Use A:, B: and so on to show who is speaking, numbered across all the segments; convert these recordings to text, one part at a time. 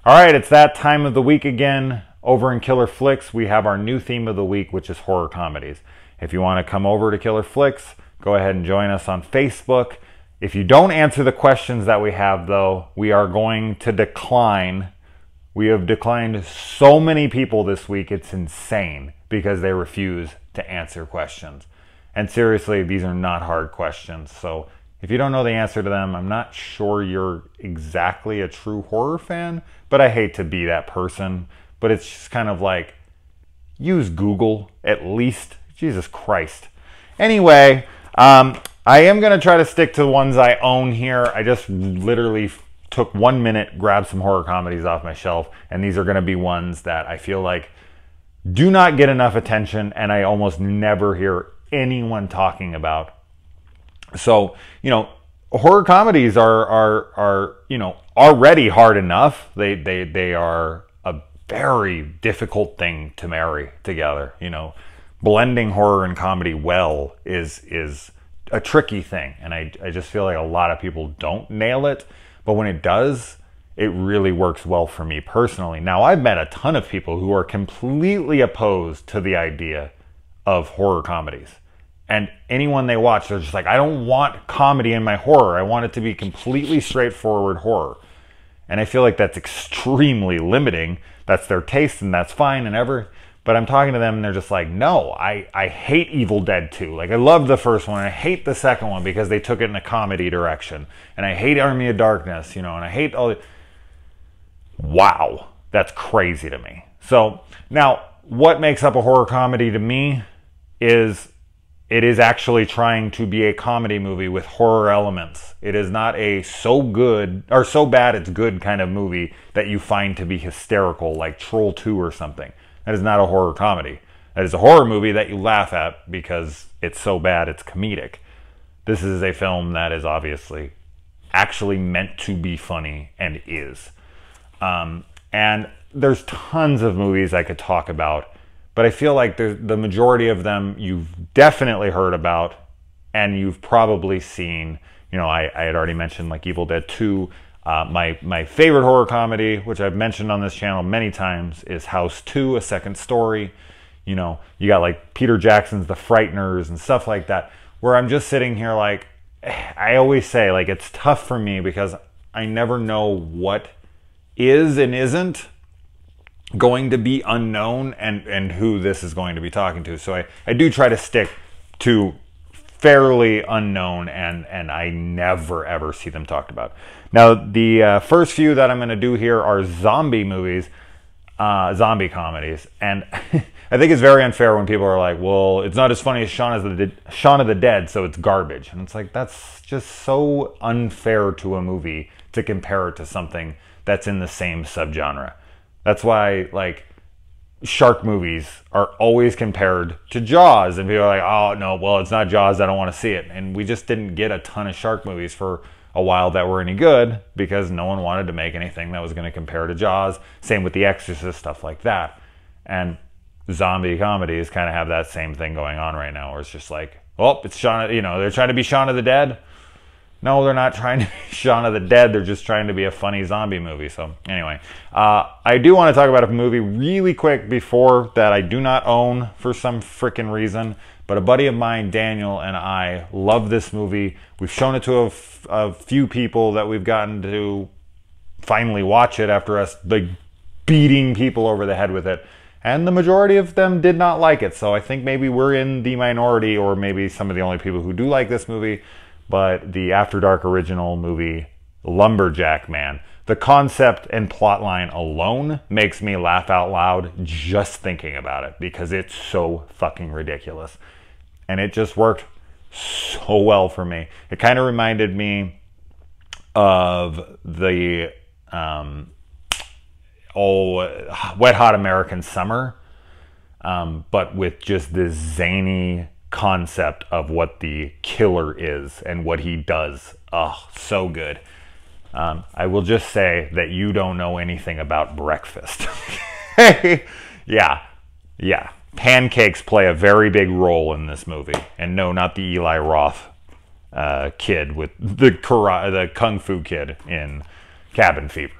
A: All right, it's that time of the week again. Over in Killer Flicks, we have our new theme of the week, which is horror comedies. If you want to come over to Killer Flicks, go ahead and join us on Facebook. If you don't answer the questions that we have, though, we are going to decline. We have declined so many people this week, it's insane, because they refuse to answer questions. And seriously, these are not hard questions. So if you don't know the answer to them, I'm not sure you're exactly a true horror fan, but I hate to be that person. But it's just kind of like, use Google at least. Jesus Christ. Anyway, I am going to try to stick to the ones I own here. I just literally took 1 minute, grabbed some horror comedies off my shelf, and these are going to be ones that I feel like do not get enough attention, and I almost never hear anyone talking about. So, horror comedies are already hard enough. They are a very difficult thing to marry together. Blending horror and comedy well is a tricky thing, and I just feel like a lot of people don't nail it, but when it does, it really works well for me personally. Now, I've met a ton of people who are completely opposed to the idea of horror comedies. And anyone they watch, they're just like, I don't want comedy in my horror. I want it to be completely straightforward horror. And I feel like that's extremely limiting. That's their taste, and that's fine and ever. But I'm talking to them, and they're just like, no, I hate Evil Dead 2. Like, I love the first one, and I hate the second one because they took it in a comedy direction. And I hate Army of Darkness, and I hate all the... Wow, that's crazy to me. So, now, what makes up a horror comedy to me is... it is actually trying to be a comedy movie with horror elements. It is not a so good, or so bad it's good kind of movie that you find to be hysterical, like Troll 2 or something. That is not a horror comedy. That is a horror movie that you laugh at because it's so bad it's comedic. This is a film that is obviously actually meant to be funny and is. And there's tons of movies I could talk about, but I feel like the majority of them you've definitely heard about and you've probably seen. I had already mentioned like Evil Dead 2. My favorite horror comedy, which I've mentioned on this channel many times, is House 2, A Second Story. You got like Peter Jackson's The Frighteners and stuff like that, where I'm just sitting here like, I always say, like, it's tough for me because I never know what is and isn't going to be unknown and who this is going to be talking to. So I do try to stick to fairly unknown and I never ever see them talked about. Now the first few that I'm going to do here are zombie movies, zombie comedies, and I think it's very unfair when people are like, well, it's not as funny as Shaun of the Dead, so it's garbage. And it's like, that's just so unfair to a movie to compare it to something that's in the same subgenre. That's why, like, shark movies are always compared to Jaws. And people are like, oh, no, well, it's not Jaws. I don't want to see it. And we just didn't get a ton of shark movies for a while that were any good because no one wanted to make anything that was going to compare to Jaws. Same with The Exorcist, stuff like that. And zombie comedies kind of have that same thing going on right now where it's just like, oh, it's Shaun, they're trying to be Shaun of the Dead. No, they're not trying to be Shaun of the Dead. They're just trying to be a funny zombie movie. So anyway, I do want to talk about a movie really quick before that I do not own for some freaking reason. But a buddy of mine, Daniel, and I love this movie. We've shown it to a few people that we've gotten to finally watch it after us like beating people over the head with it. And the majority of them did not like it. So I think maybe we're in the minority, or maybe some of the only people who do like this movie. But the After Dark original movie, Lumberjack Man, the concept and plotline alone makes me laugh out loud just thinking about it because it's so fucking ridiculous. And it just worked so well for me. It kind of reminded me of the Wet Hot American Summer, but with just this zany concept of what the killer is and what he does. Oh, so good. I will just say that you don't know anything about breakfast. Yeah. Pancakes play a very big role in this movie. And no, not the Eli Roth kid with the Kung Fu kid in Cabin Fever.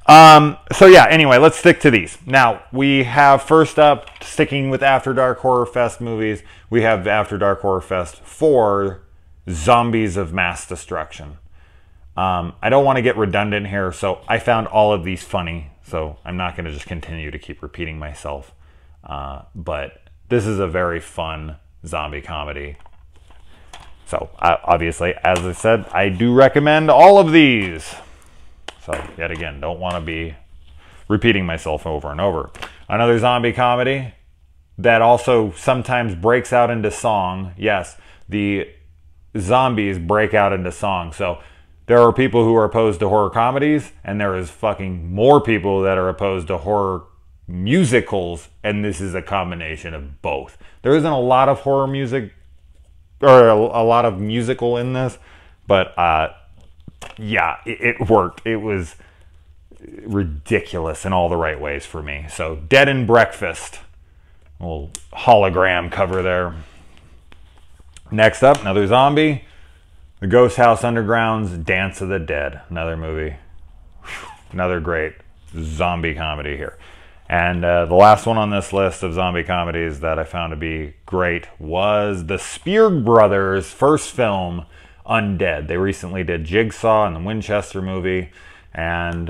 A: So yeah, anyway, let's stick to these. Now, we have first up, sticking with After Dark Horror Fest movies, we have After Dark Horror Fest 4, Zombies of Mass Destruction. I don't want to get redundant here, so I found all of these funny, so I'm not going to just continue to keep repeating myself. But this is a very fun zombie comedy. So, obviously, as I said, I do recommend all of these. So, yet again, don't want to be repeating myself over and over. Another zombie comedy that also sometimes breaks out into song. Yes, the zombies break out into song. So, there are people who are opposed to horror comedies, and there is fucking more people that are opposed to horror musicals, and this is a combination of both. There isn't a lot of horror music, or a lot of musical in this, but yeah, it worked. It was ridiculous in all the right ways for me. So, Dead and Breakfast. A little hologram cover there. Next up, another zombie. The Ghost House Underground's Dance of the Dead. Another movie. Another great zombie comedy here. And the last one on this list of zombie comedies that I found to be great was the Spear Brothers' first film, Undead. They recently did Jigsaw and the Winchester movie, and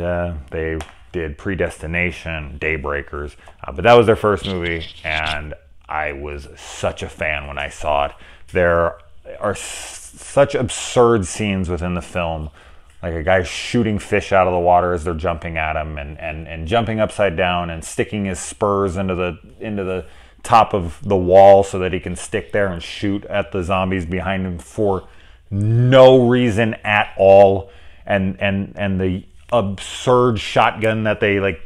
A: they did Predestination, Daybreakers, but that was their first movie, and I was such a fan when I saw it. There are such absurd scenes within the film, like a guy shooting fish out of the water as they're jumping at him, and jumping upside down and sticking his spurs into the top of the wall so that he can stick there and shoot at the zombies behind him for no reason at all, and the absurd shotgun that they like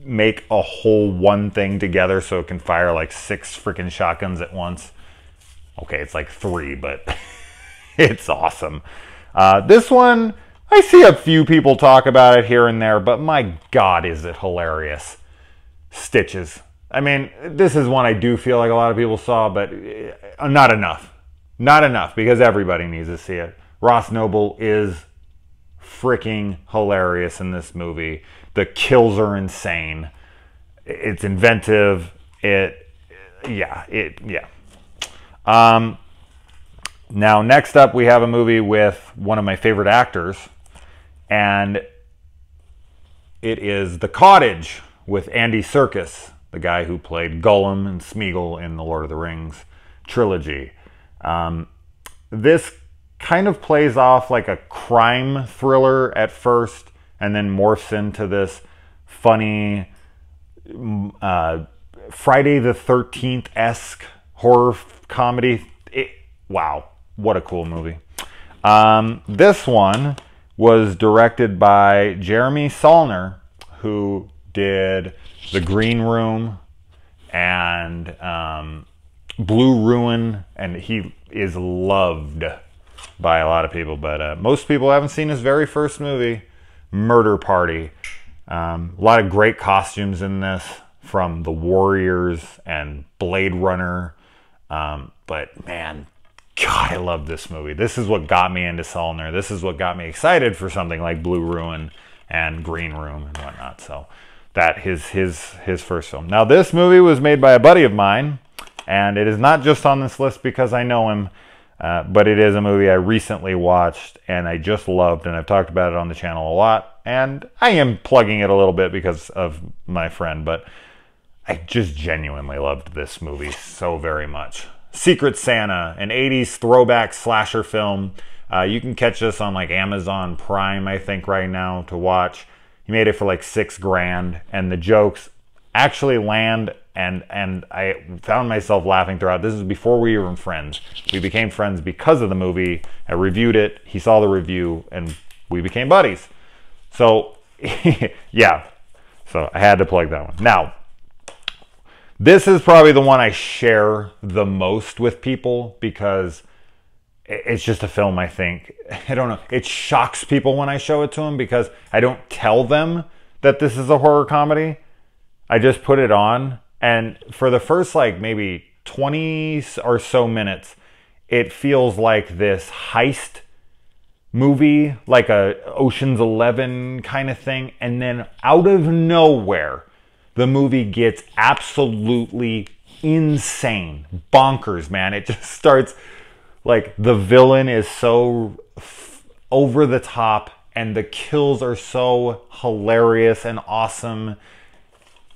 A: make a whole one thing together so it can fire like 6 freaking shotguns at once. Okay, it's like 3, but it's awesome. This one, I see a few people talk about it here and there, but my God, is it hilarious. Stitches. I mean, this is one I do feel like a lot of people saw, but not enough. Not enough, because everybody needs to see it. Ross Noble is freaking hilarious in this movie. The kills are insane. It's inventive. Yeah. Now, next up, we have a movie with one of my favorite actors, and it is The Cottage with Andy Serkis, the guy who played Gollum and Smeagol in the Lord of the Rings trilogy. This kind of plays off like a crime thriller at first, and then morphs into this funny Friday the 13th-esque horror comedy. Wow, what a cool movie. This one was directed by Jeremy Saulnier, who did The Green Room and Blue Ruin, and he is loved by a lot of people, but most people haven't seen his very first movie, Murder Party. A lot of great costumes in this, from The Warriors and Blade Runner, but man, God, I love this movie. This is what got me into Saulnier. This is what got me excited for something like Blue Ruin and Green Room and whatnot. So that is his first film. Now, this movie was made by a buddy of mine, and it is not just on this list because I know him, but it is a movie I recently watched and I just loved, and I've talked about it on the channel a lot, and I am plugging it a little bit because of my friend, but I just genuinely loved this movie so very much. Secret Santa, an 80s throwback slasher film. You can catch this on like Amazon Prime, I think, right now to watch. He made it for like $6,000, and the jokes actually land, and I found myself laughing throughout. This is before we were even friends. We became friends because of the movie. I reviewed it, he saw the review, and we became buddies. So, yeah. So I had to plug that one. Now, this is probably the one I share the most with people because it's just a film, I think. I don't know. It shocks people when I show it to them because I don't tell them that this is a horror comedy. I just put it on, and for the first like maybe 20 or so minutes, it feels like this heist movie, like a Ocean's 11 kind of thing, and then out of nowhere, the movie gets absolutely insane, bonkers, man. It just starts like the villain is so over the top, and the kills are so hilarious and awesome.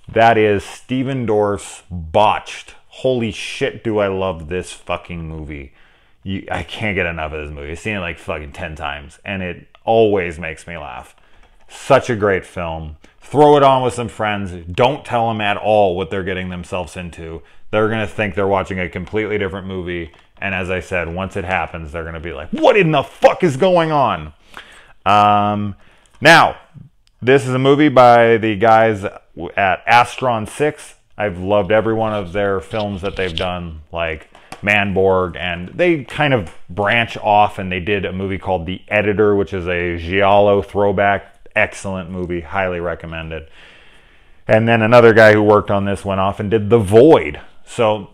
A: That is Steven Dorff's Botched. Holy shit, do I love this fucking movie. I can't get enough of this movie. I've seen it like fucking 10 times, and it always makes me laugh. Such a great film. Throw it on with some friends. Don't tell them at all what they're getting themselves into. They're going to think they're watching a completely different movie, and as I said, once it happens, they're going to be like, what in the fuck is going on? Now, this is a movie by the guys at Astron 6. I've loved every one of their films that they've done, like Manborg, and they kind of branch off, and they did a movie called The Editor, which is a Giallo throwback. Excellent movie, highly recommended. And then another guy who worked on this went off and did The Void. So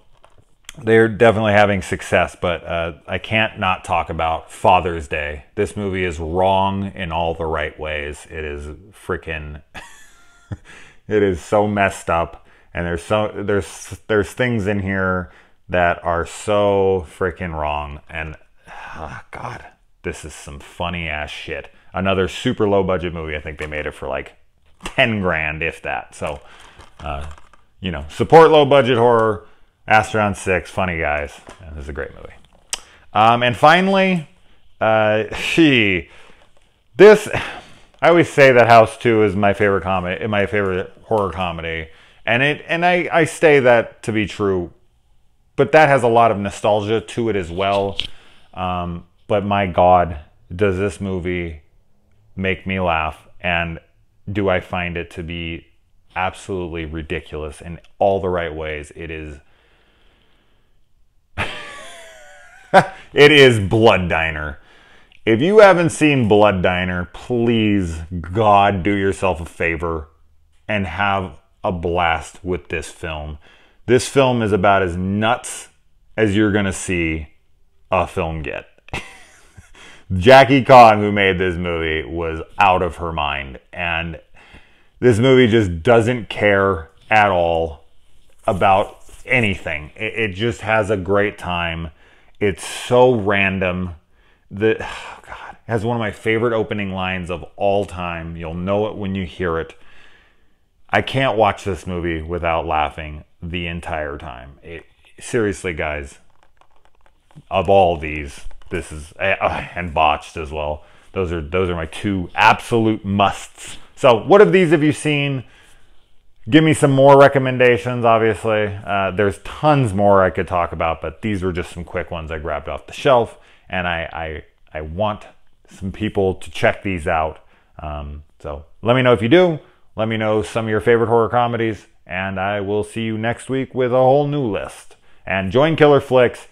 A: they're definitely having success, but I can't not talk about Father's Day. This movie is wrong in all the right ways. It is freaking it is so messed up, and there's things in here that are so freaking wrong, and God, this is some funny ass shit. Another super low budget movie. I think they made it for like 10 grand, if that. So, you know, support low budget horror. Astron 6, funny guys. This is a great movie. And finally, this, I always say that House 2 is my favorite comedy, my favorite horror comedy, and I say that to be true. But that has a lot of nostalgia to it as well. But my God, does this movie make me laugh? And do I find it to be absolutely ridiculous in all the right ways? It is... it is Blood Diner. If you haven't seen Blood Diner, please, God, do yourself a favor and have a blast with this film. This film is about as nuts as you're going to see a film get. Jackie Kong, who made this movie, was out of her mind. And this movie just doesn't care at all about anything. It just has a great time. It's so random. Oh God, it has one of my favorite opening lines of all time. You'll know it when you hear it. I can't watch this movie without laughing the entire time. Seriously, guys, of all these, this is, and Botched as well. Those are my two absolute musts. So what of these have you seen? Give me some more recommendations, obviously. There's tons more I could talk about, but these were just some quick ones I grabbed off the shelf, and I want some people to check these out. So let me know if you do. Let me know some of your favorite horror comedies, and I will see you next week with a whole new list. And join Killer Flicks.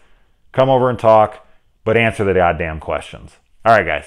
A: Come over and talk, but answer the goddamn questions. All right, guys.